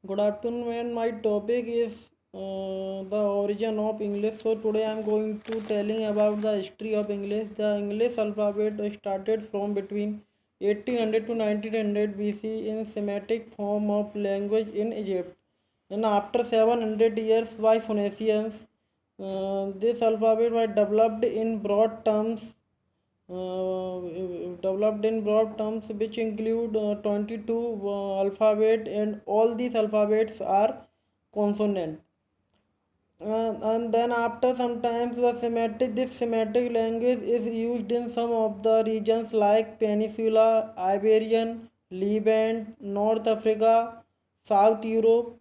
Good afternoon, and my topic is the origin of English. So today I am going to telling about the history of English. The English alphabet started from between 1800 to 1900 BC in Semitic form of language in Egypt, and after 700 years by Phoenicians, this alphabet was developed in broad terms which include 22 alphabet, and all these alphabets are consonant. And then after sometimes this Semitic language is used in some of the regions like Peninsula, Iberian, Levant, North Africa, South Europe,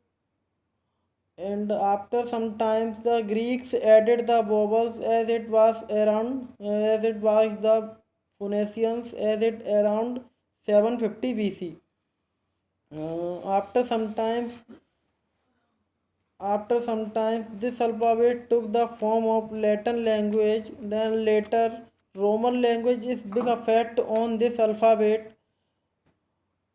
and after some times the Greeks added the vowels as it was the Phoenicians as it around 750 BC. After some time this alphabet took the form of Latin language. Then later Roman language is big effect on this alphabet.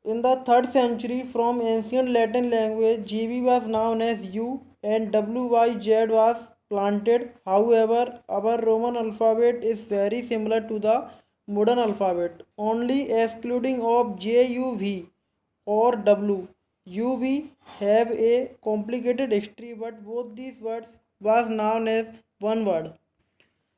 In the 3rd century, from ancient Latin language, GB was known as U and WYZ was planted. However, our Roman alphabet is very similar to the modern alphabet, only excluding of JUV or W. UV have a complicated history, but both these words was known as one word.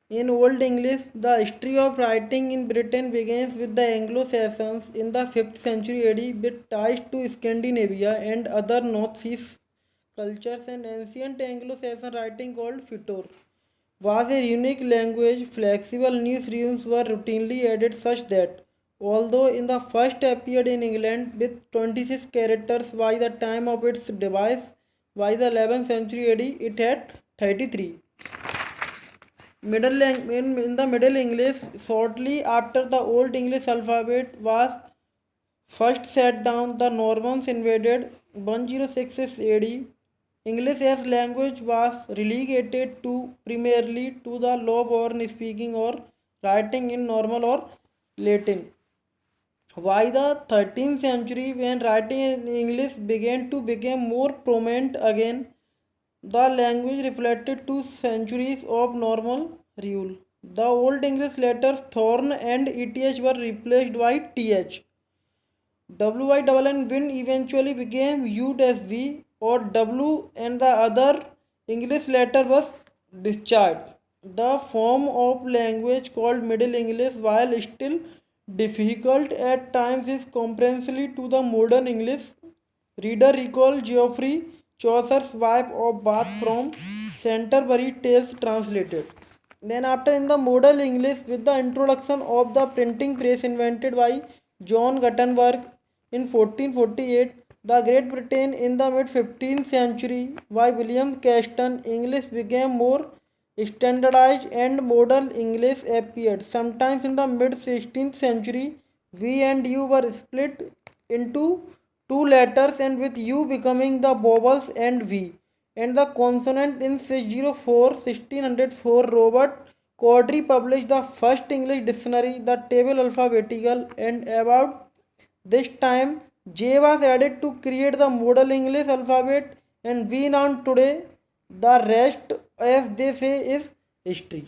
In Old English, the history of writing in Britain begins with the Anglo-Saxons in the 5th century AD with ties to Scandinavia and other North Sea cultures. And ancient Anglo-Saxon writing called Pictor was a unique language. Flexible new runes were routinely added such that, although in the first appeared in England with 26 characters by the time of its device, by the 11th century AD it had 33. In the Middle English, shortly after the Old English alphabet was first set down, the Normans invaded 106 AD. English as language was relegated to primarily to the low-born speaking or writing in Norman or Latin. By the 13th century, when writing in English began to become more prominent again, the language reflected 2 centuries of normal rule. The Old English letters thorn and eth were replaced by th. Win eventually became USV or W, and the other English letter was discharged. The form of language called Middle English, while still difficult at times, is comparable to the modern English. Reader recall Geoffrey Chaucer's Wife of Bath from Canterbury Tales translated. Then after in the modern English, with the introduction of the printing press invented by John Gutenberg in 1448, the Great Britain in the mid 15th century by William Caston, English became more standardized and modern English appeared. Sometimes in the mid 16th century, V and U were split into two letters, and with U becoming the vowels and V and the consonant. In 1604 Robert Cowdery published the first English dictionary, the table alphabetical, and about this time J was added to create the modern English alphabet, and we know today. The rest, as they say, is history.